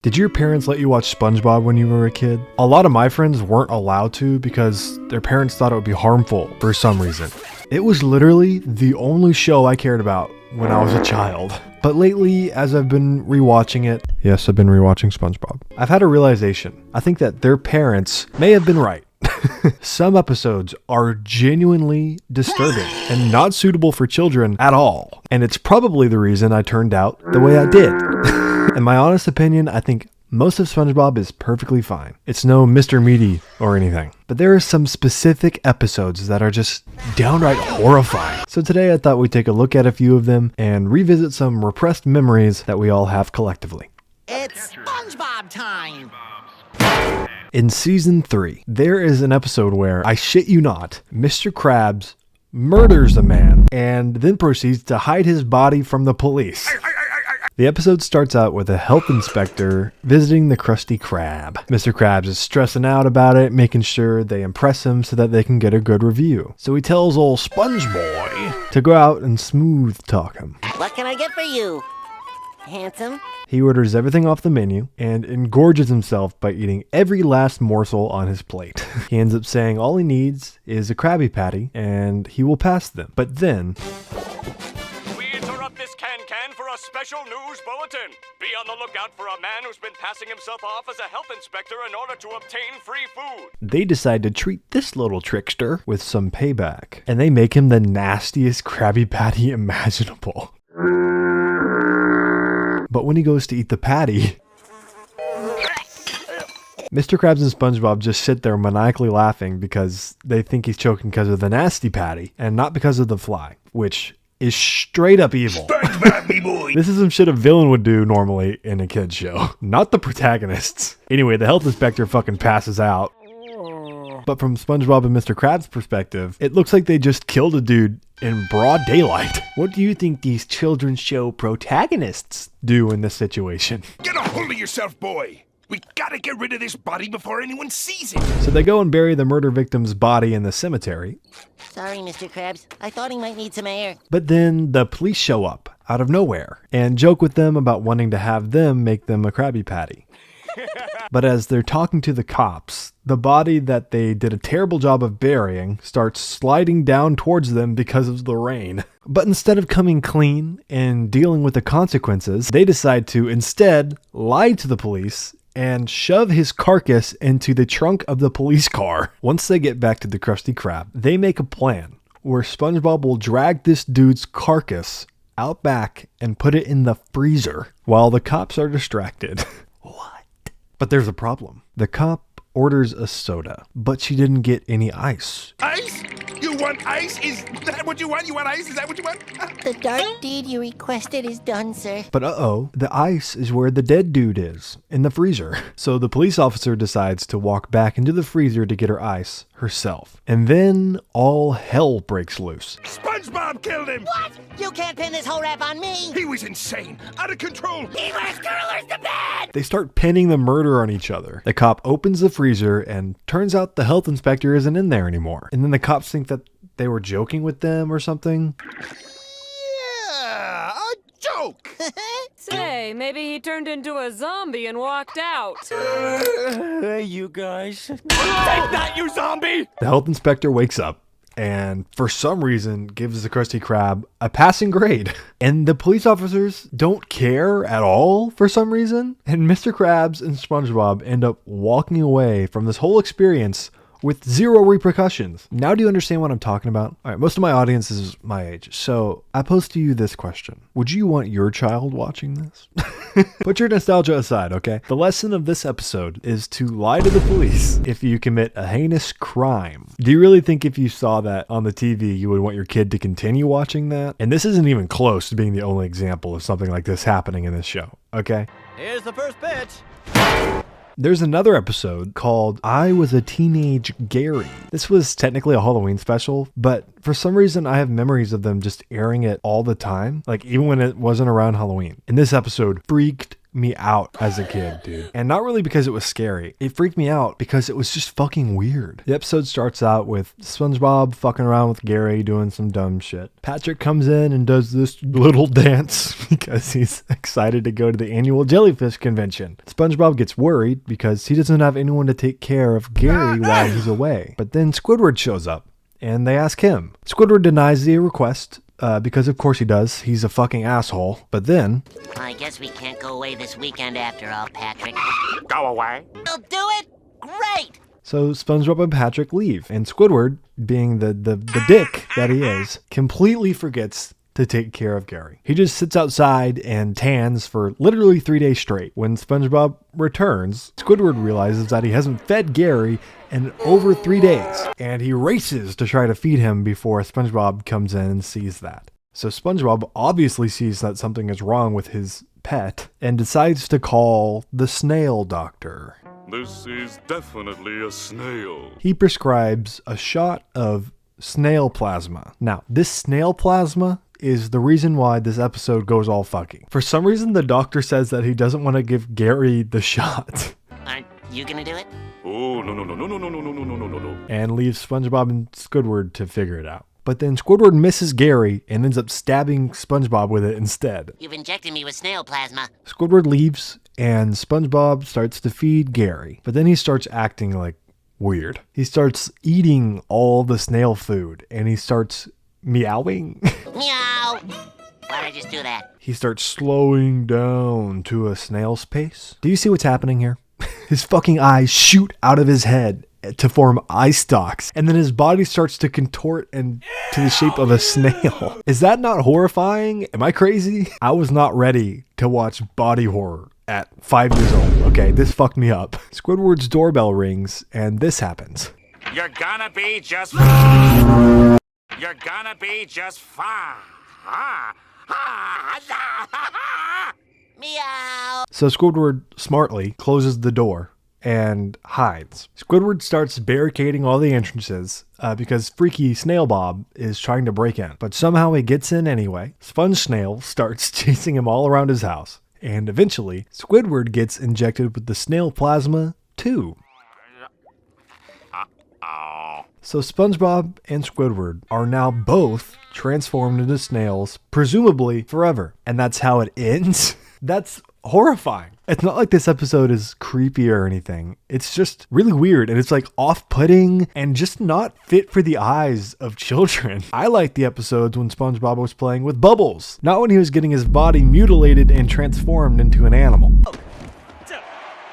Did your parents let you watch Spongebob when you were a kid? A lot of my friends weren't allowed to because their parents thought it would be harmful for some reason. It was literally the only show I cared about when I was a child. But lately, as I've been rewatching it, yes, I've been rewatching Spongebob, I've had a realization. I think that their parents may have been right. Some episodes are genuinely disturbing and not suitable for children at all. And it's probably the reason I turned out the way I did. In my honest opinion, I think most of SpongeBob is perfectly fine. It's no Mr. Meaty or anything. But there are some specific episodes that are just downright horrifying. So today I thought we'd take a look at a few of them and revisit some repressed memories that we all have collectively. It's SpongeBob time! In season 3, there is an episode where, I shit you not, Mr. Krabs murders a man and then proceeds to hide his body from the police. The episode starts out with a health inspector visiting the Krusty Krab. Mr. Krabs is stressing out about it, making sure they impress him so that they can get a good review. So he tells old SpongeBob to go out and smooth talk him. What can I get for you, handsome? He orders everything off the menu and engorges himself by eating every last morsel on his plate. He ends up saying all he needs is a Krabby Patty and he will pass them. But then... for a special news bulletin. Be on the lookout for a man who's been passing himself off as a health inspector in order to obtain free food. They decide to treat this little trickster with some payback, and they make him the nastiest Krabby Patty imaginable. But when he goes to eat the patty, Mr. Krabs and SpongeBob just sit there maniacally laughing because they think he's choking because of the nasty patty and not because of the fly, which is straight up evil. This is some shit a villain would do normally in a kid's show, not the protagonists. Anyway, the health inspector fucking passes out. But from SpongeBob and Mr. Krabs' perspective, it looks like they just killed a dude in broad daylight. What do you think these children's show protagonists do in this situation? Get a hold of yourself, boy! We gotta get rid of this body before anyone sees it! So they go and bury the murder victim's body in the cemetery. Sorry, Mr. Krabs. I thought he might need some air. But then the police show up out of nowhere and joke with them about wanting to have them make them a Krabby Patty. But as they're talking to the cops, the body that they did a terrible job of burying starts sliding down towards them because of the rain. But instead of coming clean and dealing with the consequences, they decide to instead lie to the police and shove his carcass into the trunk of the police car. Once they get back to the Krusty Krab, they make a plan where SpongeBob will drag this dude's carcass out back and put it in the freezer while the cops are distracted. What? But there's a problem. The cop orders a soda, but she didn't get any ice. Ice? You want ice? Is that what you want? You want ice? Is that what you want? The dark deed you requested is done, sir. But the ice is where the dead dude is, in the freezer. So the police officer decides to walk back into the freezer to get her ice herself. And then all hell breaks loose. SpongeBob killed him! What? You can't pin this whole rap on me! He was insane! Out of control! He wears curlers to bed! They start pinning the murder on each other. The cop opens the freezer and turns out the health inspector isn't in there anymore. And then the cops think that they were joking with them or something. Yeah, a joke! Say, maybe he turned into a zombie and walked out. You guys. Take that, you zombie! The health inspector wakes up and for some reason gives the Krusty Krab a passing grade. And the police officers don't care at all for some reason. And Mr. Krabs and SpongeBob end up walking away from this whole experience with zero repercussions. Now do you understand what I'm talking about? All right, most of my audience is my age, so I pose to you this question. Would you want your child watching this? Put your nostalgia aside, okay? The lesson of this episode is to lie to the police if you commit a heinous crime. Do you really think if you saw that on the TV, you would want your kid to continue watching that? And this isn't even close to being the only example of something like this happening in this show, okay? Here's the first pitch. There's another episode called I Was a Teenage Gary. This was technically a Halloween special, but for some reason I have memories of them just airing it all the time, like even when it wasn't around Halloween. And this episode freaked me out as a kid, dude. And not really because it was scary. It freaked me out because it was just fucking weird. The episode starts out with SpongeBob fucking around with Gary doing some dumb shit. Patrick comes in and does this little dance because he's excited to go to the annual jellyfish convention. SpongeBob gets worried because he doesn't have anyone to take care of Gary while he's away. But then Squidward shows up and they ask him. Squidward denies the request. Because of course he does. He's a fucking asshole. But then... I guess we can't go away this weekend after all, Patrick. Go away. You'll do it? Great! So SpongeBob and Patrick leave. And Squidward, being the dick that he is, completely forgets to take care of Gary. He just sits outside and tans for literally 3 days straight. When SpongeBob returns, Squidward realizes that he hasn't fed Gary in over 3 days, and he races to try to feed him before SpongeBob comes in and sees that. So SpongeBob obviously sees that something is wrong with his pet and decides to call the Snail Doctor. This is definitely a snail. He prescribes a shot of snail plasma. Now, this snail plasma is the reason why this episode goes all fucking. For some reason, the doctor says that he doesn't want to give Gary the shot. Aren't you gonna do it? Oh, no. And leaves SpongeBob and Squidward to figure it out. But then Squidward misses Gary and ends up stabbing SpongeBob with it instead. You've injected me with snail plasma. Squidward leaves and SpongeBob starts to feed Gary. But then he starts acting like weird. He starts eating all the snail food and he starts meowing. Meow! Why'd I just do that? He starts slowing down to a snail's pace. Do you see what's happening here? His fucking eyes shoot out of his head to form eye stalks, and then his body starts to contort and to the shape of a snail. Is that not horrifying? Am I crazy? I was not ready to watch body horror at 5 years old. Okay, this fucked me up. Squidward's doorbell rings, and this happens. You're gonna be just fine. You're gonna be just fine. Meow! So Squidward smartly closes the door and hides. Squidward starts barricading all the entrances because freaky Snail Bob is trying to break in. But somehow he gets in anyway. Sponge Snail starts chasing him all around his house. And eventually, Squidward gets injected with the snail plasma too. So SpongeBob and Squidward are now both transformed into snails, presumably forever. And that's how it ends? That's horrifying. It's not like this episode is creepy or anything. It's just really weird and it's like off-putting and just not fit for the eyes of children. I like the episodes when SpongeBob was playing with bubbles, not when he was getting his body mutilated and transformed into an animal.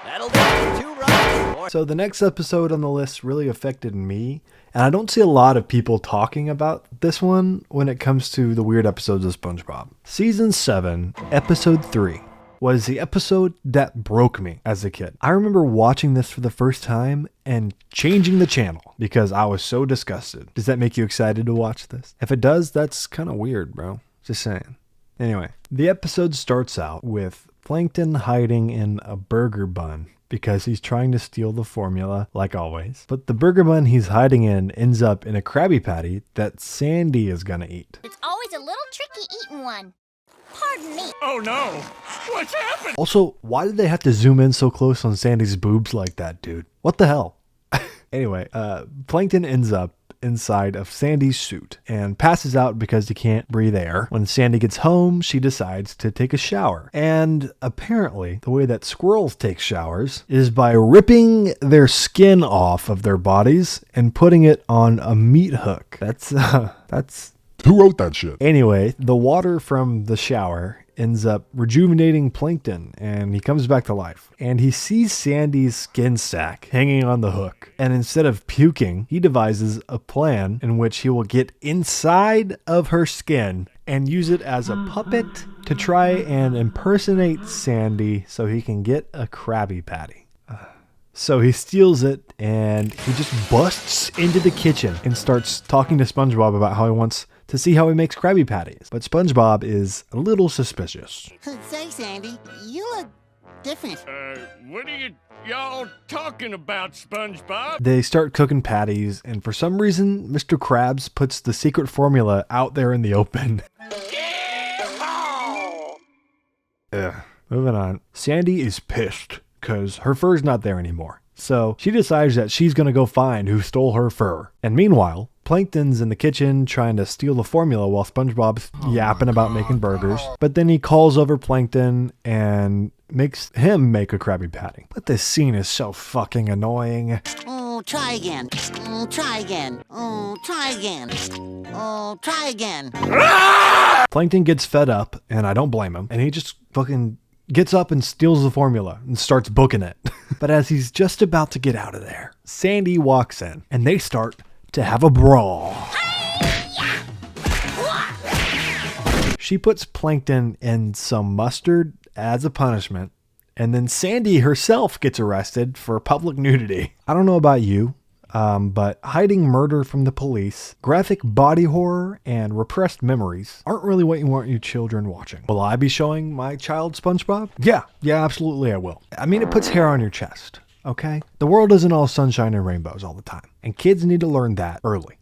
That'll do. 2 runs. So the next episode on the list really affected me, and I don't see a lot of people talking about this one when it comes to the weird episodes of SpongeBob. Season 7, Episode 3 was the episode that broke me as a kid. I remember watching this for the first time and changing the channel because I was so disgusted. Does that make you excited to watch this? If it does, that's kind of weird, bro. Just saying. Anyway, the episode starts out with Plankton hiding in a burger bun because he's trying to steal the formula, like always. But the burger bun he's hiding in ends up in a Krabby Patty that Sandy is gonna eat. It's always a little tricky eating one. Pardon me. Oh no! What's happened? Also, why did they have to zoom in so close on Sandy's boobs like that, dude? What the hell? Anyway, Plankton ends up inside of Sandy's suit and passes out because he can't breathe air. When Sandy gets home, she decides to take a shower. And apparently, the way that squirrels take showers is by ripping their skin off of their bodies and putting it on a meat hook. That's Who wrote that shit? Anyway, the water from the shower ends up rejuvenating Plankton and he comes back to life. And he sees Sandy's skin sack hanging on the hook. And instead of puking, he devises a plan in which he will get inside of her skin and use it as a puppet to try and impersonate Sandy so he can get a Krabby Patty. So he steals it and he just busts into the kitchen and starts talking to SpongeBob about how he wants to see how he makes Krabby Patties. But SpongeBob is a little suspicious. Say, Sandy, you look different. What are y'all talking about, SpongeBob? They start cooking patties, and for some reason, Mr. Krabs puts the secret formula out there in the open. Ugh. Moving on. Sandy is pissed because her fur's not there anymore. So she decides that she's going to go find who stole her fur. And meanwhile, Plankton's in the kitchen trying to steal the formula while SpongeBob's yapping about making burgers. But then he calls over Plankton and makes him make a Krabby Patty. But this scene is so fucking annoying. Oh, try again. Oh, try again. Oh, try again. Oh, try again. Plankton gets fed up, and I don't blame him, and he just fucking gets up and steals the formula and starts booking it. But as he's just about to get out of there, Sandy walks in, and they start to have a brawl. She puts Plankton in some mustard as a punishment, and then Sandy herself gets arrested for public nudity. I don't know about you, but hiding murder from the police, graphic body horror, and repressed memories aren't really what you want your children watching. Will I be showing my child SpongeBob? Yeah, absolutely I will. I mean, it puts hair on your chest, okay? The world isn't all sunshine and rainbows all the time, and kids need to learn that early.